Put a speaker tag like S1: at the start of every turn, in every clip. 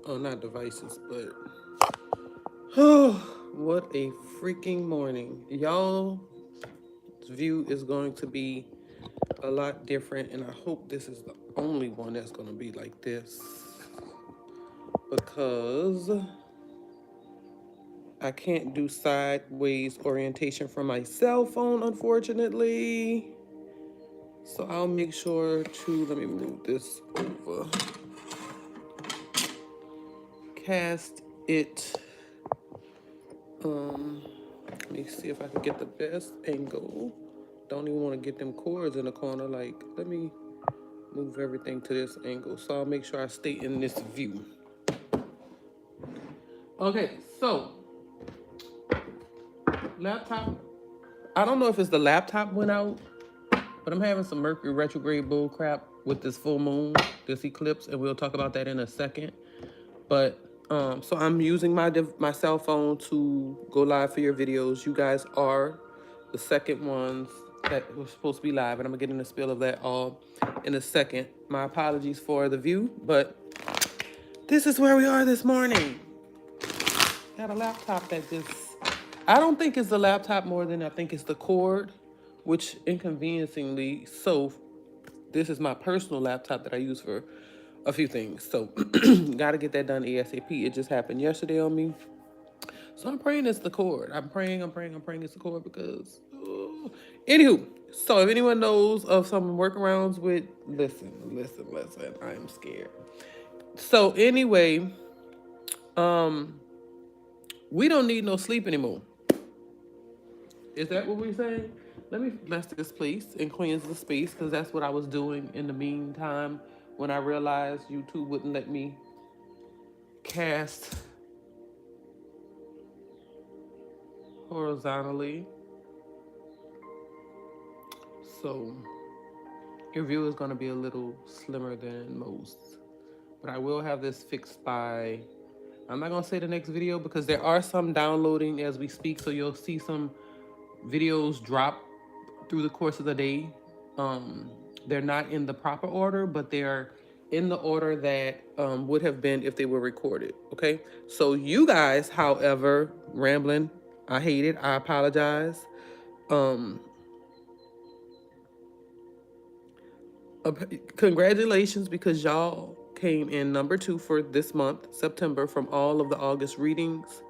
S1: oh, not devices, but oh, what a freaking morning. Y'all's view is going to be a lot different, and I hope this is the only one that's going to be like this because I can't do sideways orientation from my cell phone, unfortunately. So I'll make sure to, let me move this over, cast it. Let me see if I can get the best angle. Don't even want to get them cords in the corner. Like, let me move everything to this angle. So I'll make sure I stay in this view. Okay, so laptop. I don't know if it's the laptop went out, but I'm having some Mercury retrograde bull crap with this full moon, this eclipse, and we'll talk about that in a second. But so I'm using my cell phone to go live for your videos. You guys are the second ones that were supposed to be live, and I'm gonna get in the spiel of that all in a second. My apologies for the view, but this is where we are this morning. Got a laptop that just, I don't think it's the laptop more than I think it's the cord, which inconveniencingly, so this is my personal laptop that I use for a few things. So gotta get that done ASAP. It just happened yesterday on me. So I'm praying it's the cord. I'm praying it's the cord because, anywho, so if anyone knows of some workarounds with, listen, I'm scared. So anyway, we don't need no sleep anymore. Is that what we're saying? Let me bless this place and cleanse the space because that's what I was doing in the meantime when I realized YouTube wouldn't let me cast horizontally. So your view is going to be a little slimmer than most. But I will have this fixed by, I'm not going to say the next video because there are some downloading as we speak. So you'll see some videos drop through the course of the day. They're not in the proper order, but they're in the order that would have been if they were recorded. Okay. So you guys, however, rambling, I hate it. I apologize. Congratulations because y'all came in number 2 for this month, September, from all of the August readings.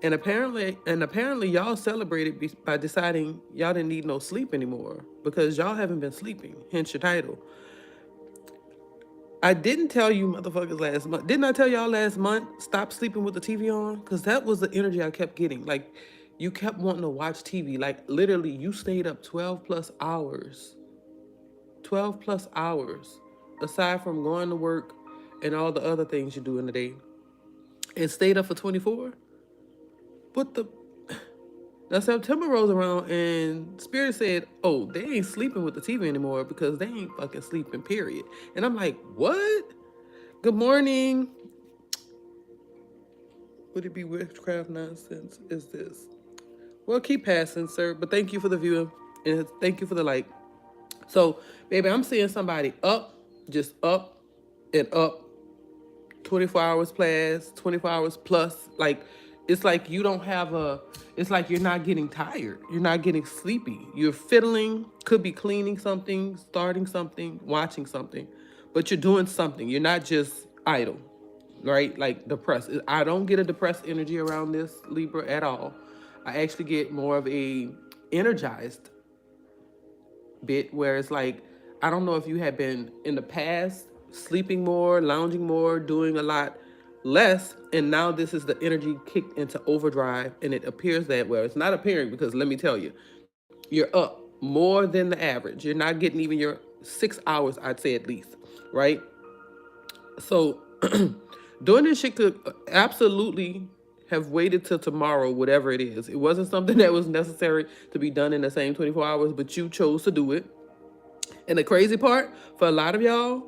S1: And apparently y'all celebrated by deciding y'all didn't need no sleep anymore because y'all haven't been sleeping, hence your title. I didn't tell you motherfuckers last month. Didn't I tell y'all last month, stop sleeping with the TV on? Because that was the energy I kept getting. Like, you kept wanting to watch TV. Like, literally, you stayed up 12 plus hours. 12 plus hours, aside from going to work and all the other things you do in the day. And stayed up for 24? What the? Now September rolls around and Spirit said, oh, they ain't sleeping with the TV anymore because they ain't fucking sleeping, period. And I'm like, what? Good morning. Would it be witchcraft nonsense? Is this? Well, keep passing, sir. But thank you for the view and thank you for the like. So, baby, I'm seeing somebody up, just up and up, 24 hours plus, 24 hours plus. Like, it's like you don't have it's like you're not getting tired. You're not getting sleepy. You're fiddling, could be cleaning something, starting something, watching something, but you're doing something. You're not just idle, right? Like depressed. I don't get a depressed energy around this Libra at all. I actually get more of a energized bit where it's like, I don't know if you had been in the past sleeping more, lounging more, doing a lot less, and now this is the energy kicked into overdrive, and it appears that, well, it's not appearing because let me tell you, you're up more than the average. You're not getting even your 6 hours, I'd say at least, right? So doing this shit could absolutely have waited till tomorrow, whatever it is. It wasn't something that was necessary to be done in the same 24 hours, but you chose to do it. And the crazy part, for a lot of y'all,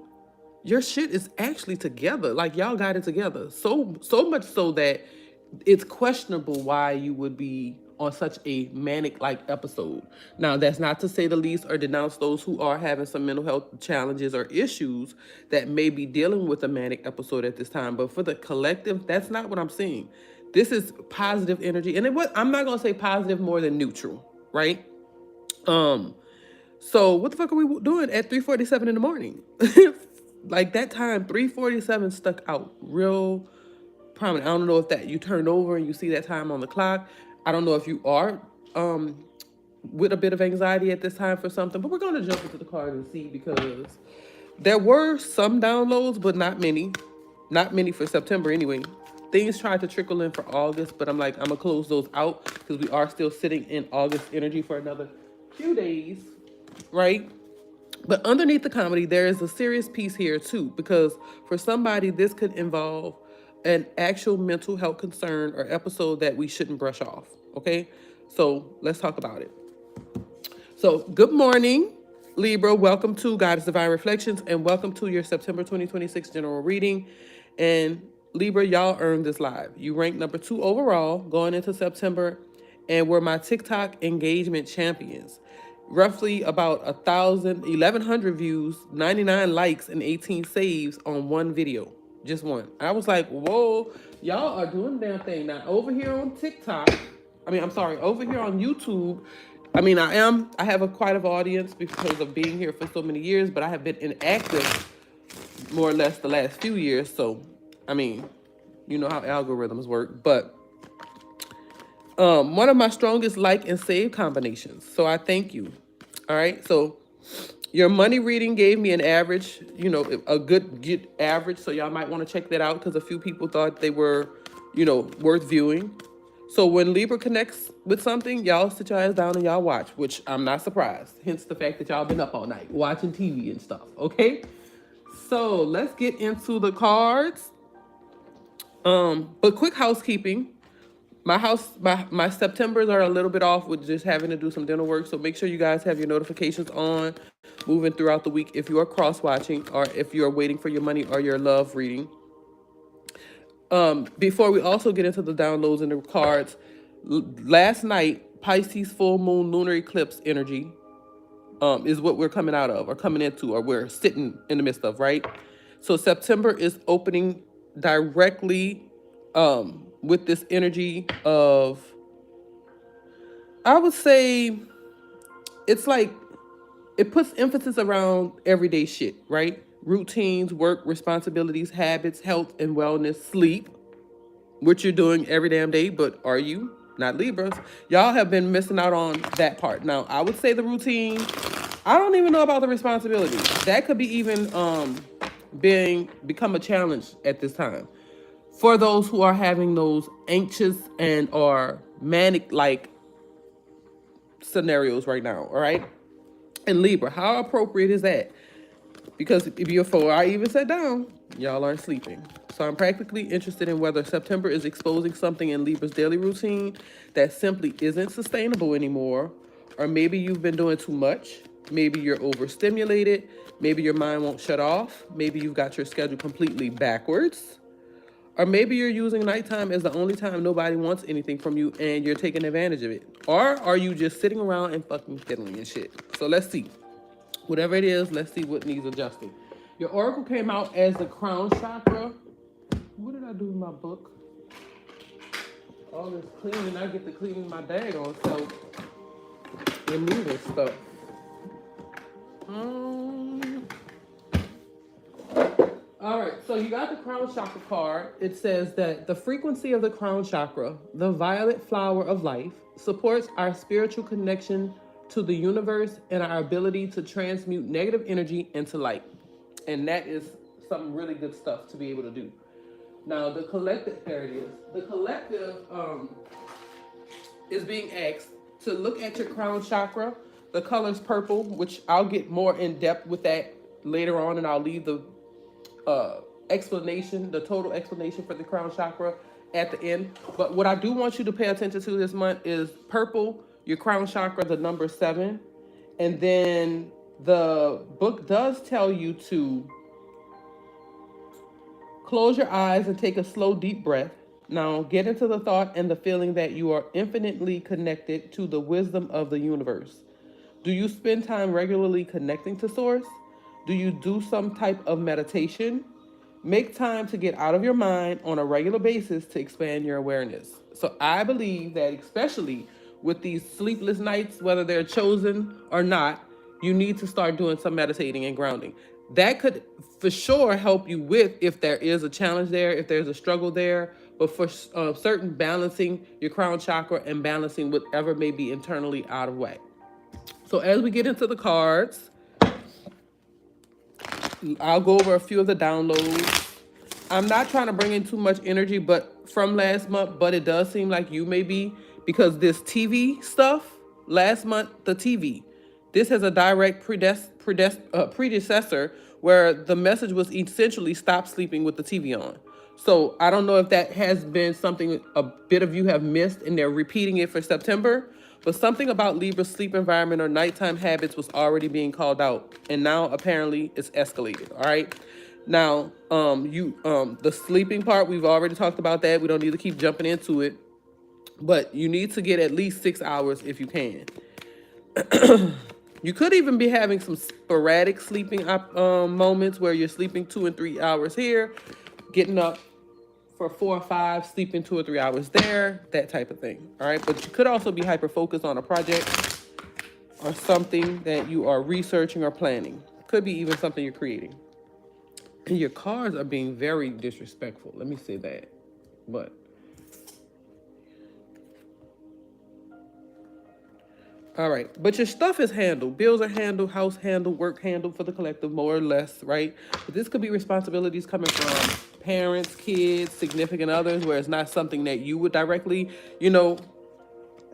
S1: your shit is actually together. Like, y'all got it together. So much so that it's questionable why you would be on such a manic-like episode. Now, that's not to say the least or denounce those who are having some mental health challenges or issues that may be dealing with a manic episode at this time. But for the collective, that's not what I'm seeing. This is positive energy. And I'm not going to say positive more than neutral, right? So what the fuck are we doing at 3:47 in the morning? Like that time, 3:47 stuck out real prominent. I don't know if that you turn over and you see that time on the clock. I don't know if you are with a bit of anxiety at this time for something, but we're going to jump into the card and see, because there were some downloads, but not many. Not many for September anyway. Things tried to trickle in for August, but I'm like, I'm going to close those out because we are still sitting in August energy for another few days, right? But underneath the comedy, there is a serious piece here too, because for somebody, this could involve an actual mental health concern or episode that we shouldn't brush off, okay? So let's talk about it. So good morning, Libra. Welcome to Goddess Divine Reflections, and welcome to your September 2026 general reading. And Libra, y'all earned this live. You ranked number 2 overall going into September, and were my TikTok engagement champions. Roughly about 1,100 views, 99 likes, and 18 saves on one video. Just one. I was like, whoa, y'all are doing the damn thing. Now, over here on TikTok, over here on YouTube, I have quite an audience because of being here for so many years, but I have been inactive more or less the last few years. So, you know how algorithms work, but one of my strongest like and save combinations. So I thank you. All right. So your money reading gave me an average, a good average. So y'all might want to check that out because a few people thought they were, worth viewing. So when Libra connects with something, y'all sit your ass down and y'all watch, which I'm not surprised. Hence the fact that y'all been up all night watching TV and stuff. Okay. So let's get into the cards. But quick housekeeping. My Septembers are a little bit off with just having to do some dental work. So make sure you guys have your notifications on moving throughout the week if you are cross-watching or if you're waiting for your money or your love reading. Before we also get into the downloads and the cards, last night, Pisces full moon lunar eclipse energy is what we're coming out of or coming into or we're sitting in the midst of, right? So September is opening directly with this energy of, I would say, it's like, it puts emphasis around everyday shit, right? Routines, work, responsibilities, habits, health and wellness, sleep, which you're doing every damn day, but are you? Not Libras. Y'all have been missing out on that part. Now, I would say the routine, I don't even know about the responsibility. That could be even become a challenge at this time for those who are having those anxious and or manic-like scenarios right now, all right? And Libra, how appropriate is that? Because before I even sat down, y'all aren't sleeping. So I'm practically interested in whether September is exposing something in Libra's daily routine that simply isn't sustainable anymore, or maybe you've been doing too much. Maybe you're overstimulated. Maybe your mind won't shut off. Maybe you've got your schedule completely backwards. Or maybe you're using nighttime as the only time nobody wants anything from you and you're taking advantage of it. Or are you just sitting around and fucking fiddling and shit? So let's see. Whatever it is, let's see what needs adjusting. Your oracle came out as the crown chakra. What did I do with my book? All this cleaning, I get to cleaning my daggone self and moving stuff. All right, so you got the crown chakra card. It says that the frequency of the crown chakra, the violet flower of life, supports our spiritual connection to the universe and our ability to transmute negative energy into light. And that is some really good stuff to be able to do. Now, the collective, there it is. The collective is being asked to look at your crown chakra. The color's purple, which I'll get more in depth with that later on, and I'll leave the explanation, the total explanation for the crown chakra at the end. But what I do want you to pay attention to this month is purple, your crown chakra, the number 7. And then the book does tell you to close your eyes and take a slow, deep breath. Now, get into the thought and the feeling that you are infinitely connected to the wisdom of the universe. Do you spend time regularly connecting to Source? Do you do some type of meditation? Make time to get out of your mind on a regular basis to expand your awareness. So I believe that, especially with these sleepless nights, whether they're chosen or not, you need to start doing some meditating and grounding. That could for sure help you with if there is a challenge there, if there's a struggle there, but for certain balancing your crown chakra and balancing whatever may be internally out of whack. So as we get into the cards, I'll go over a few of the downloads. I'm not trying to bring in too much energy, but from last month, but it does seem like you may be, because this TV stuff, last month, the TV, this has a direct predecessor where the message was essentially stop sleeping with the TV on. So I don't know if that has been something a bit of you have missed and they're repeating it for September, but something about Libra's sleep environment or nighttime habits was already being called out. And now apparently it's escalated. All right. Now, the sleeping part, we've already talked about that. We don't need to keep jumping into it, but you need to get at least 6 hours if you can. You could even be having some sporadic sleeping moments where you're sleeping 2 and 3 hours here, getting up for 4 or 5, sleeping 2 or 3 hours there, that type of thing. All right. But you could also be hyper focused on a project or something that you are researching or planning. Could be even something you're creating. And your cards are being very disrespectful. Let me say that. But all right. But your stuff is handled. Bills are handled, house handled, work handled for the collective, more or less, right? But this could be responsibilities coming from parents, kids, significant others, where it's not something that you would directly,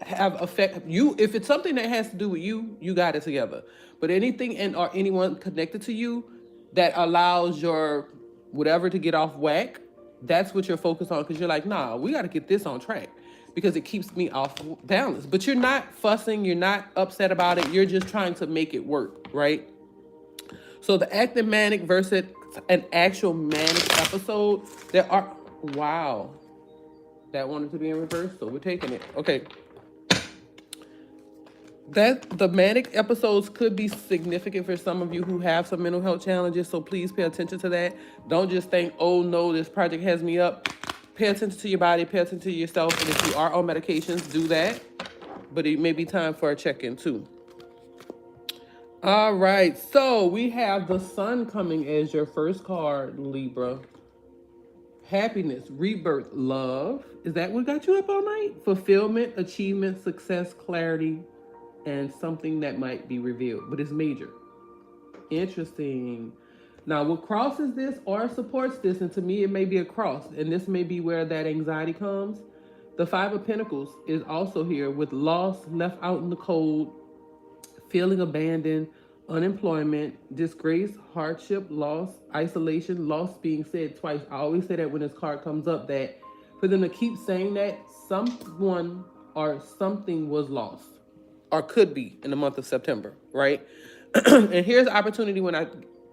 S1: have affect you. If it's something that has to do with you, you got it together. But anything or anyone connected to you that allows your whatever to get off whack, that's what you're focused on, because you're like, nah, we got to get this on track because it keeps me off balance. But you're not fussing, you're not upset about it, you're just trying to make it work, right? So the active manic versus an actual manic episode, there are, wow, that wanted to be in reverse, so we're taking it. Okay. That the manic episodes could be significant for some of you who have some mental health challenges, so please pay attention to that. Don't just think, oh no, this project has me up. Pay attention to your body, pay attention to yourself, and if you are on medications, do that. But it may be time for a check-in too. All right, so we have the sun coming as your first card, Libra. Happiness, rebirth, love. Is that what got you up all night? Fulfillment, achievement, success, clarity, and something that might be revealed, but it's major. Interesting. Now, what crosses this or supports this, and to me it may be a cross, and this may be where that anxiety comes. The Five of Pentacles is also here with loss, left out in the cold, feeling abandoned, unemployment, disgrace, hardship, loss, isolation, loss being said twice. I always say that when this card comes up, that for them to keep saying that, someone or something was lost, or could be in the month of September, right? And here's the opportunity when I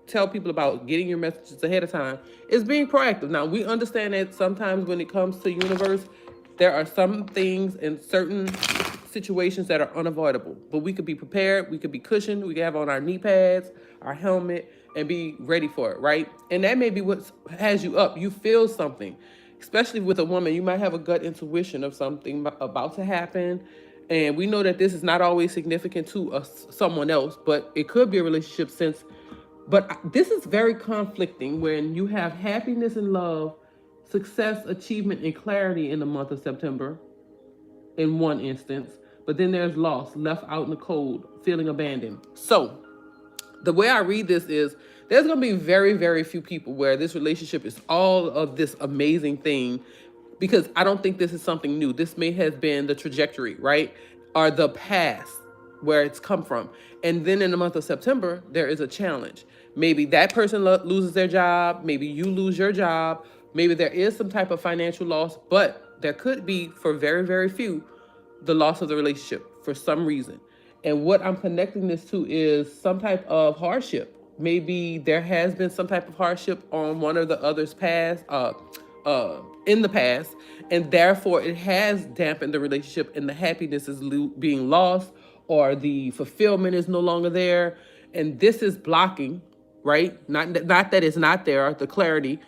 S1: tell people about getting your messages ahead of time, is being proactive. Now, we understand that sometimes when it comes to universe, there are some things in certain situations that are unavoidable, but we could be prepared, we could be cushioned, we could have on our knee pads, our helmet, and be ready for it, right? And that may be what has you up. You feel something, especially with a woman, you might have a gut intuition of something about to happen. And we know that this is not always significant to someone else, but it could be a relationship sense. But this is very conflicting when you have happiness and love, success, achievement, and clarity in the month of September, in one instance. But then there's loss, left out in the cold, feeling abandoned. So the way I read this is there's going to be very, very few people where this relationship is all of this amazing thing, because I don't think this is something new. This may have been the trajectory, right? Or the past where it's come from. And then in the month of September, there is a challenge. Maybe that person loses their job. Maybe you lose your job. Maybe there is some type of financial loss, but there could be, for very, very few, the loss of the relationship for some reason. And what I'm connecting this to is some type of hardship. Maybe there has been some type of hardship on one or the other's past, in the past, And therefore it has dampened the relationship, and the happiness is being lost, or the fulfillment is no longer there. And this is blocking, right? Not that it's not there, the clarity.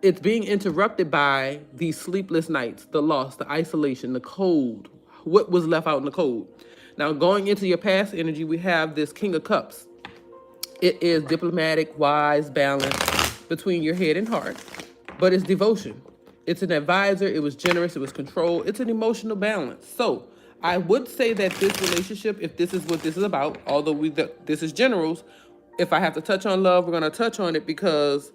S1: It's being interrupted by these sleepless nights, the loss, the isolation, the cold, what was left out in the cold. Now, going into your past energy, we have this King of Cups. It is diplomatic, wise, balance between your head and heart, but it's devotion. It's an advisor. It was generous. It was control. It's an emotional balance. So I would say that this relationship, if this is what this is about, although this is generals, if I have to touch on love, we're going to touch on it, because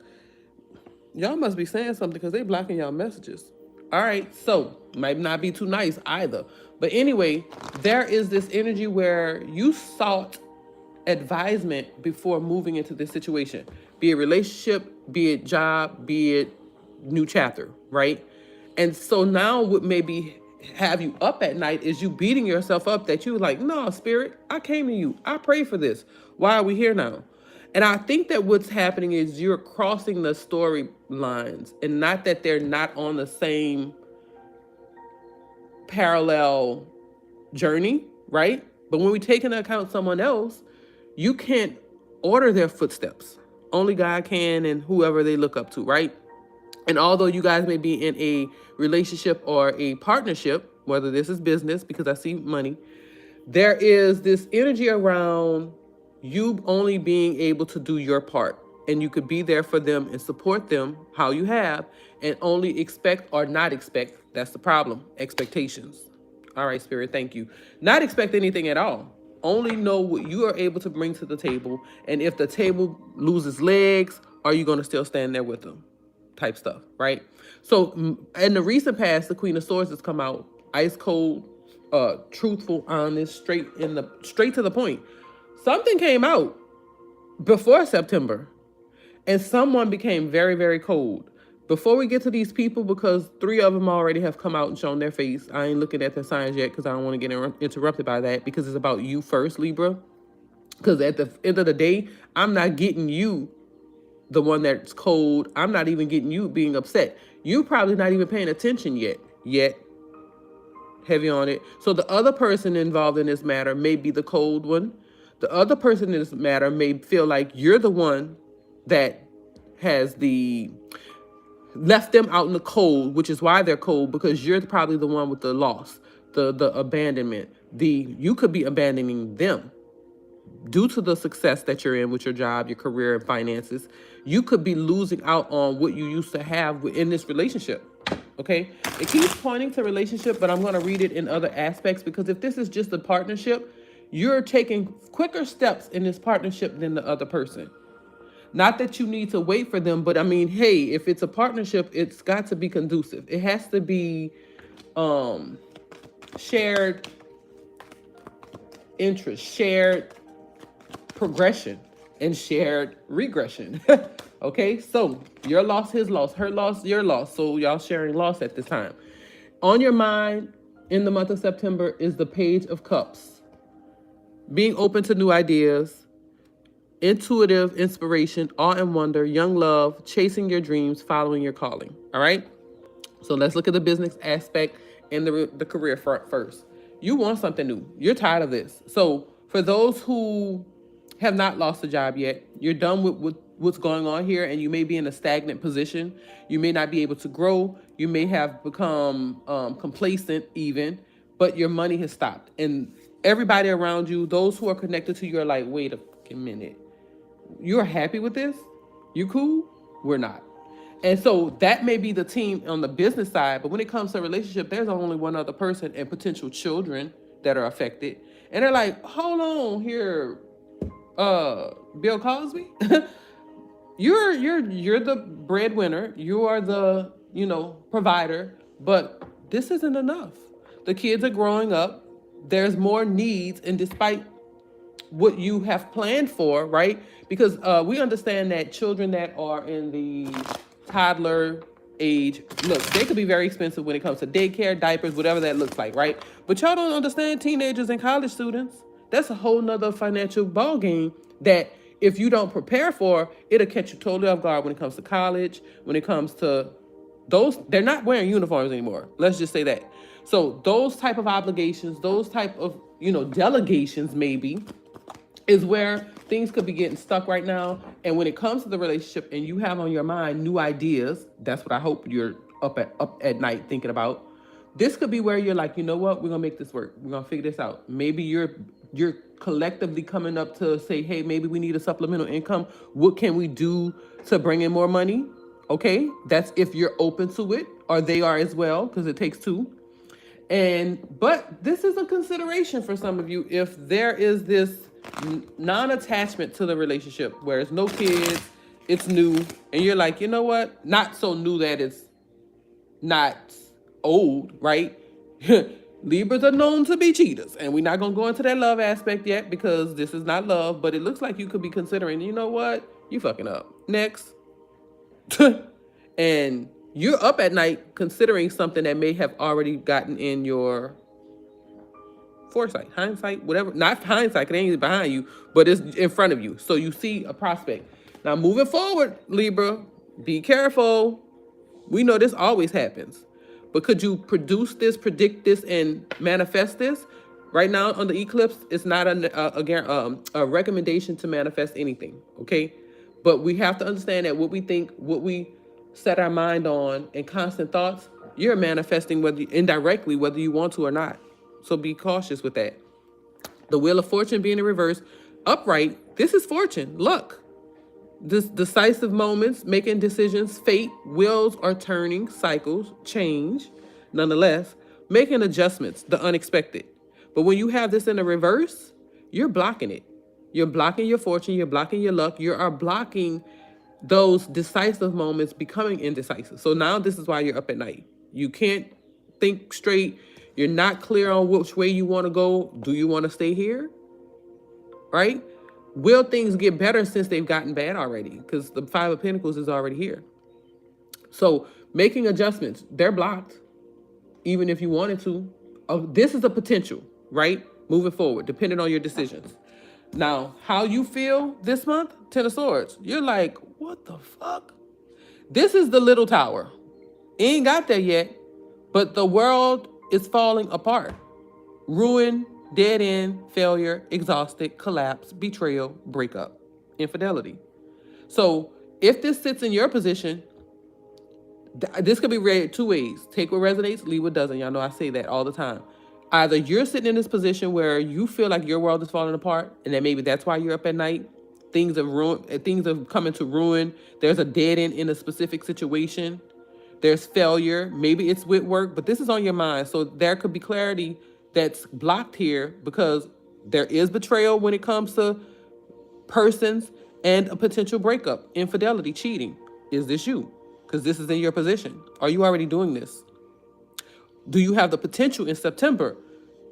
S1: y'all must be saying something, because they blocking y'all messages. All right, so might not be too nice either. But anyway, there is this energy where you sought advisement before moving into this situation, be it relationship, be it job, be it new chapter, right? And so now what maybe have you up at night is you beating yourself up that you like, no, spirit, I came to you. I prayed for this. Why are we here now? And I think that what's happening is you're crossing the storylines, and not that they're not on the same parallel journey, right? But when we take into account someone else, you can't order their footsteps. Only God can, and whoever they look up to, right? And although you guys may be in a relationship or a partnership, whether this is business, because I see money, there is this energy around you only being able to do your part. And you could be there for them and support them how you have, and only expect or not expect. That's the problem. Expectations. All right, Spirit, thank you. Not expect anything at all. Only know what you are able to bring to the table. And if the table loses legs, are you going to still stand there with them? Type stuff, right? So in the recent past, the Queen of Swords has come out ice cold, truthful, honest, straight to the point. Something came out before September, and someone became very, very cold. Before we get to these people, because 3 of them already have come out and shown their face. I ain't looking at their signs yet, because I don't want to get interrupted by that, because it's about you first, Libra. Because at the end of the day, I'm not getting you the one that's cold. I'm not even getting you being upset. You probably not even paying attention yet. Heavy on it. So the other person involved in this matter may be the cold one. The other person in this matter may feel like you're the one that has left them out in the cold, which is why they're cold, because you're probably the one with the loss, the abandonment. You could be abandoning them due to the success that you're in with your job, your career, and finances. You could be losing out on what you used to have in this relationship. Okay, it keeps pointing to relationship, but I'm going to read it in other aspects, because if this is just a partnership, you're taking quicker steps in this partnership than the other person. Not that you need to wait for them, but I mean, hey, if it's a partnership, it's got to be conducive. It has to be shared interest, shared progression, and shared regression. Okay, so your loss, his loss, her loss, your loss. So y'all sharing loss at this time. On your mind in the month of September is the Page of Cups. Being open to new ideas, intuitive inspiration, awe and wonder, young love, chasing your dreams, following your calling. All right. So let's look at the business aspect and the career front first. You want something new. You're tired of this. So for those who have not lost a job yet, you're done with what's going on here, and you may be in a stagnant position. You may not be able to grow. You may have become complacent even, but your money has stopped. And everybody around you, those who are connected to you, are like, wait a minute. You're happy with this? You cool? We're not. And so that may be the team on the business side, but when it comes to a relationship, there's only one other person and potential children that are affected. And they're like, hold on here, Bill Cosby. You're the breadwinner. You are the, provider, but this isn't enough. The kids are growing up. There's more needs, and despite what you have planned for, right? Because we understand that children that are in the toddler age, look, they could be very expensive when it comes to daycare, diapers, whatever that looks like, right? But y'all don't understand teenagers and college students. That's a whole nother financial ball game that if you don't prepare for, it'll catch you totally off guard when it comes to college, when it comes to they're not wearing uniforms anymore. Let's just say that. So those type of obligations, those type of, delegations maybe, is where things could be getting stuck right now. And when it comes to the relationship and you have on your mind new ideas, that's what I hope you're up at night thinking about. This could be where you're like, you know what, we're gonna make this work. We're gonna figure this out. Maybe you're collectively coming up to say, hey, maybe we need a supplemental income. What can we do to bring in more money? Okay, that's if you're open to it, or they are as well, because it takes two. But this is a consideration for some of you if there is this non-attachment to the relationship where it's no kids, it's new, and you're like, you know what? Not so new that it's not old, right? Libras are known to be cheaters, and we're not gonna go into that love aspect yet because this is not love, but it looks like you could be considering, you know what? You fucking up. Next. And you're up at night considering something that may have already gotten in your foresight, hindsight, whatever. Not hindsight, it ain't behind you, but it's in front of you. So you see a prospect. Now moving forward, Libra, be careful. We know this always happens. But could you produce this, predict this, and manifest this? Right now on the eclipse, it's not a recommendation to manifest anything, okay? But we have to understand that what we think, what we set our mind on, and constant thoughts, you're manifesting indirectly, whether you want to or not. So be cautious with that. The Wheel of Fortune being in reverse, upright, this is fortune, luck. This decisive moments, making decisions, fate, wheels are turning, cycles, change. Nonetheless, making adjustments, the unexpected. But when you have this in the reverse, you're blocking it. You're blocking your fortune, you're blocking your luck, you are blocking those decisive moments becoming indecisive. So now this is why you're up at night. You can't think straight. You're not clear on which way you want to go. Do you want to stay here? Right? Will things get better since they've gotten bad already? Because the Five of Pentacles is already here. So making adjustments, they're blocked, even if you wanted to. This is a potential, right? Moving forward, depending on your decisions. Now, how you feel this month, Ten of Swords, you're like, what the fuck? This is the little tower. Ain't got there yet, but the world is falling apart. Ruin, dead end, failure, exhausted, collapse, betrayal, breakup, infidelity. So if this sits in your position, this could be read two ways. Take what resonates, leave what doesn't. Y'all know I say that all the time. Either you're sitting in this position where you feel like your world is falling apart, and then maybe that's why you're up at night. Things have come into ruin. There's a dead end in a specific situation. There's failure. Maybe it's with work, but this is on your mind. So there could be clarity that's blocked here because there is betrayal when it comes to persons and a potential breakup, infidelity, cheating. Is this you? Because this is in your position. Are you already doing this? Do you have the potential in September,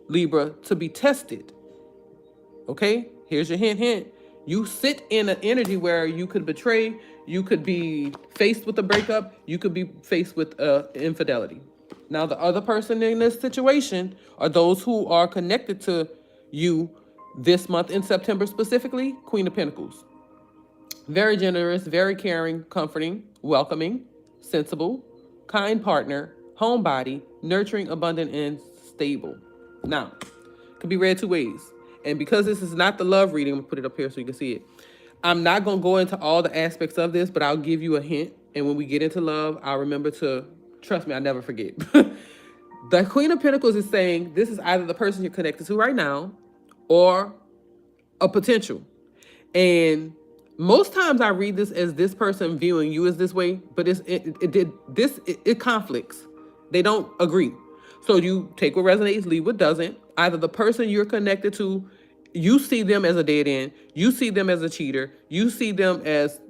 S1: Libra, to be tested? Okay, here's your hint. You sit in an energy where you could betray, you could be faced with a breakup, you could be faced with infidelity. Now, the other person in this situation are those who are connected to you this month in September, specifically Queen of Pentacles. Very generous, very caring, comforting, welcoming, sensible, kind partner, homebody, nurturing, abundant, and stable. Now, it could be read two ways. And because this is not the love reading, I'm going to put it up here so you can see it. I'm not going to go into all the aspects of this, but I'll give you a hint. And when we get into love, I'll remember to, trust me, I never forget. The Queen of Pentacles is saying this is either the person you're connected to right now or a potential. And most times I read this as this person viewing you as this way, but it conflicts. They don't agree. So you take what resonates, leave what doesn't. Either the person you're connected to, you see them as a dead end, you see them as a cheater, you see them as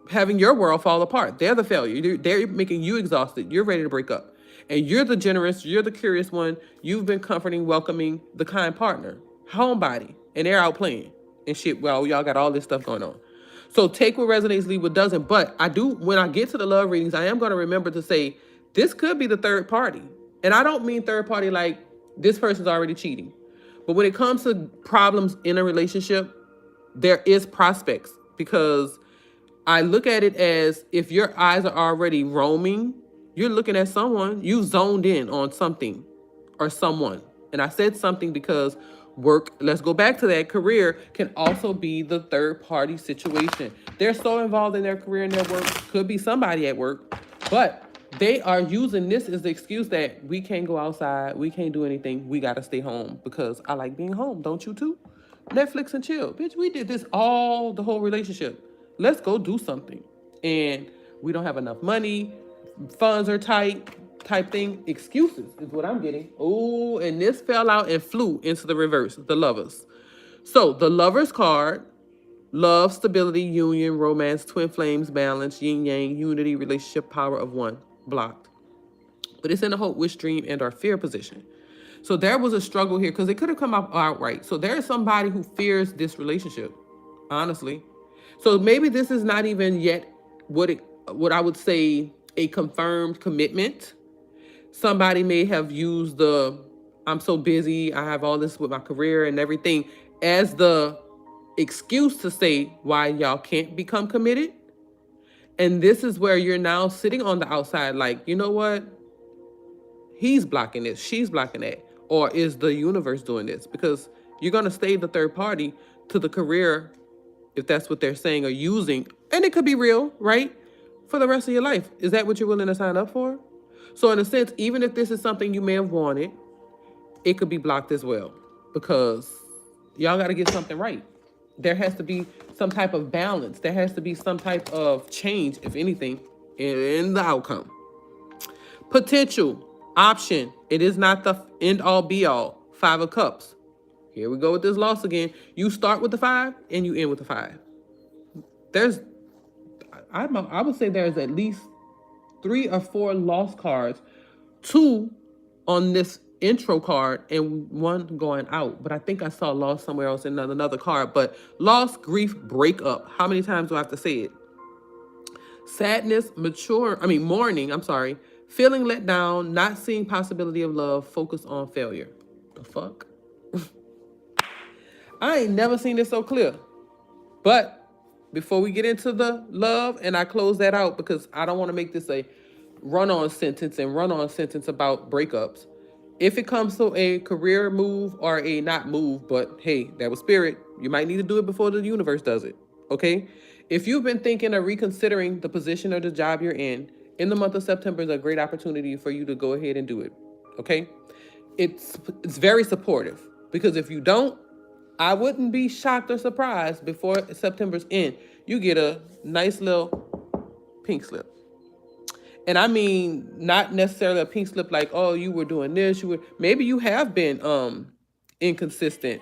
S1: having your world fall apart. They're the failure. They're making you exhausted. You're ready to break up. And you're the generous, you're the curious one. You've been comforting, welcoming, the kind partner, homebody, and they're out playing and shit. Well, y'all got all this stuff going on. So take what resonates, leave what doesn't. But when I get to the love readings, I am going to remember to say, this could be the third party. And I don't mean third party like this person's already cheating. But when it comes to problems in a relationship, there is prospects, because I look at it as if your eyes are already roaming, you're looking at someone, you zoned in on something or someone. And I said something because work, let's go back to that, career can also be the third party situation. They're so involved in their career and their work, could be somebody at work, but they are using this as the excuse that we can't go outside, we can't do anything, we got to stay home because I like being home. Don't you too? Netflix and chill. Bitch, we did this all the whole relationship. Let's go do something. And we don't have enough money, funds are tight, type thing. Excuses is what I'm getting. Oh, and this fell out and flew into the reverse, the lovers. So the lovers card, love, stability, union, romance, twin flames, balance, yin yang, unity, relationship, power of one, blocked. But it's in the hope, wish, dream, and or fear position. So there was a struggle here because it could have come out outright. So there is somebody who fears this relationship, honestly. So maybe this is not even yet what I would say a confirmed commitment. Somebody may have used the I'm so busy, I have all this with my career and everything as the excuse to say why y'all can't become committed. And this is where you're now sitting on the outside like, you know what? He's blocking this, she's blocking that. Or is the universe doing this? Because you're going to stay the third party to the career, if that's what they're saying or using. And it could be real, right? For the rest of your life. Is that what you're willing to sign up for? So in a sense, even if this is something you may have wanted, it could be blocked as well. Because y'all got to get something right. There has to be some type of balance. There has to be some type of change, if anything, in the outcome. Potential. Option. It is not the end all be all. 5 of Cups. Here we go with this loss again. You start with the 5 and you end with the 5. I would say there's at least 3 or 4 lost cards. 2 on this intro card and 1 going out. But I think I saw loss somewhere else in another card. But loss, grief, breakup. How many times do I have to say it? Sadness, mourning, feeling let down, not seeing possibility of love, focus on failure. The fuck? I ain't never seen this so clear. But before we get into the love, and I close that out because I don't want to make this a run-on sentence about breakups. If it comes to a career move or a not move, but hey, that was spirit, you might need to do it before the universe does it, okay? If you've been thinking of reconsidering the position or the job you're in the month of September is a great opportunity for you to go ahead and do it, okay? It's very supportive because if you don't, I wouldn't be shocked or surprised before September's end. You get a nice little pink slip. And I mean, not necessarily a pink slip like, oh, you were doing this, maybe you have been inconsistent,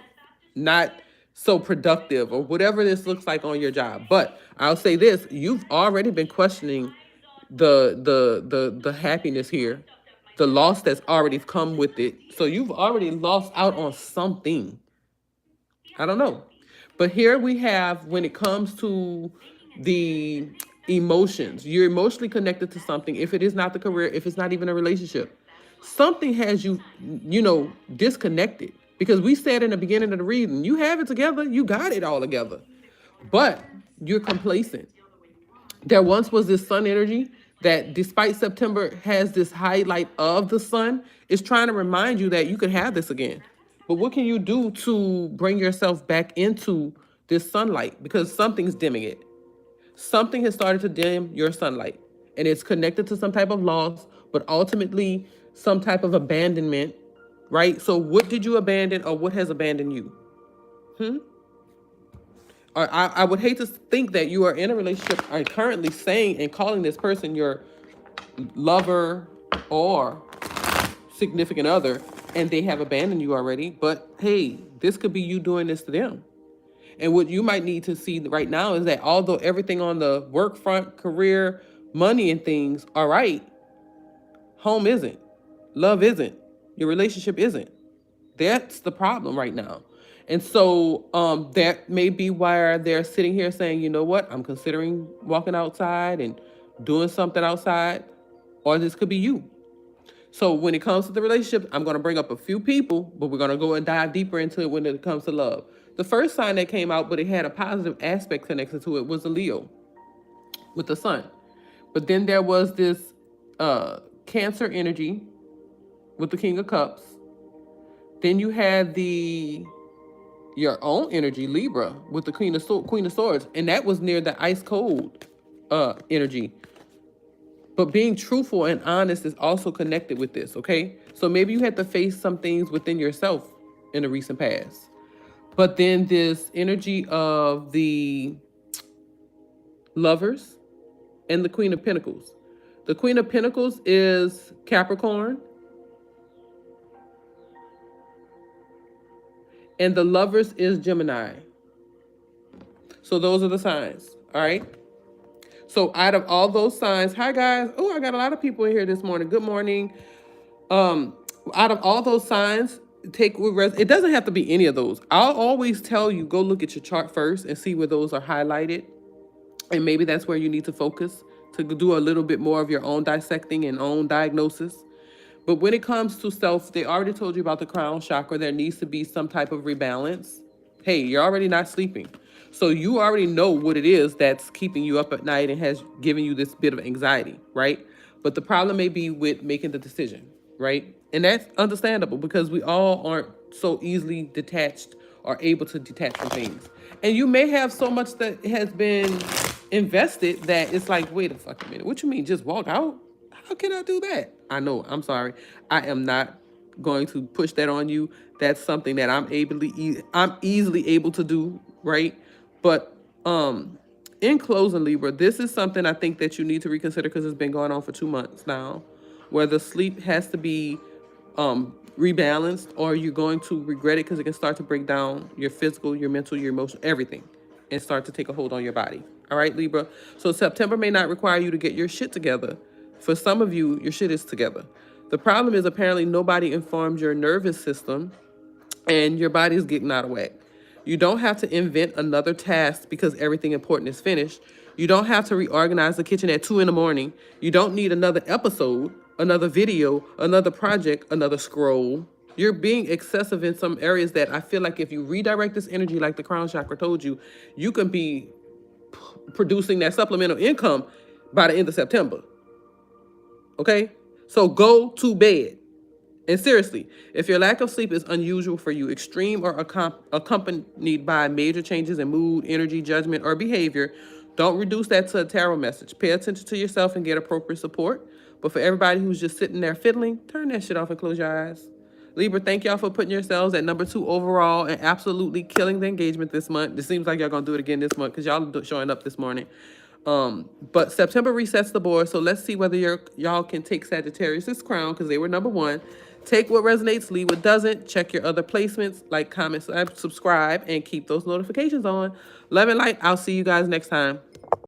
S1: not so productive, or whatever this looks like on your job. But I'll say this, you've already been questioning the happiness here, the loss that's already come with it. So you've already lost out on something. I don't know. But here we have, when it comes to the emotions, you're emotionally connected to something. If it is not the career, if it's not even a relationship, something has you, disconnected. Because we said in the beginning of the reading, you have it together, you got it all together, but you're complacent. There once was this sun energy that, despite September has this highlight of the sun, is trying to remind you that you can have this again. But what can you do to bring yourself back into this sunlight? Because something's dimming it. Something has started to dim your sunlight. And it's connected to some type of loss, but ultimately some type of abandonment, right? So what did you abandon, or what has abandoned you? Or I would hate to think that you are in a relationship, are currently saying and calling this person your lover or significant other, and they have abandoned you already. But hey, this could be you doing this to them. And what you might need to see right now is that although everything on the work front, career, money and things are right, home isn't, love isn't, your relationship isn't. That's the problem right now. And so that may be why they're sitting here saying, you know what, I'm considering walking outside and doing something outside, or this could be you. So when it comes to the relationship, I'm going to bring up a few people, but we're going to go and dive deeper into it when it comes to love. The first sign that came out, but it had a positive aspect connected to it, was a Leo. with the sun. But then there was this Cancer energy with the King of Cups. Then you had your own energy, Libra, with the Queen of Swords, and that was near the ice cold energy. But being truthful and honest is also connected with this, okay? So maybe you had to face some things within yourself in the recent past. But then this energy of the Lovers and the Queen of Pentacles. The Queen of Pentacles is Capricorn. And the Lovers is Gemini. So those are the signs, all right? So out of all those signs, hi guys. Oh, I got a lot of people in here this morning. Good morning. Out of all those signs, it doesn't have to be any of those. I'll always tell you, go look at your chart first and see where those are highlighted. And maybe that's where you need to focus to do a little bit more of your own dissecting and own diagnosis. But when it comes to self, they already told you about the crown chakra. There needs to be some type of rebalance. Hey, you're already not sleeping. So you already know what it is that's keeping you up at night and has given you this bit of anxiety, right? But the problem may be with making the decision, right? And that's understandable because we all aren't so easily detached or able to detach from things. And you may have so much that has been invested that it's like, wait a fucking minute. What you mean, just walk out? How can I do that? I know, I'm sorry. I am not going to push that on you. That's something that I'm easily able to do, right? But in closing, Libra, this is something I think that you need to reconsider because it's been going on for 2 months now, where the sleep has to be rebalanced, or you're going to regret it because it can start to break down your physical, your mental, your emotional, everything, and start to take a hold on your body. All right, Libra? So September may not require you to get your shit together. For some of you, your shit is together. The problem is apparently nobody informed your nervous system and your body's getting out of whack. You don't have to invent another task because everything important is finished. You don't have to reorganize the kitchen at 2 a.m. You don't need another episode, another video, another project, another scroll. You're being excessive in some areas that I feel like if you redirect this energy like the crown chakra told you, you can be producing that supplemental income by the end of September. Okay? So go to bed. And seriously, if your lack of sleep is unusual for you, extreme or accompanied by major changes in mood, energy, judgment, or behavior, don't reduce that to a tarot message. Pay attention to yourself and get appropriate support. But for everybody who's just sitting there fiddling, turn that shit off and close your eyes. Libra, thank y'all for putting yourselves at number 2 overall and absolutely killing the engagement this month. It seems like y'all gonna do it again this month because y'all are showing up this morning. But September resets the board, so let's see whether y'all can take Sagittarius' crown because they were number 1. Take what resonates, leave what doesn't. Check your other placements, like, comment, subscribe, and keep those notifications on. Love and light. I'll see you guys next time.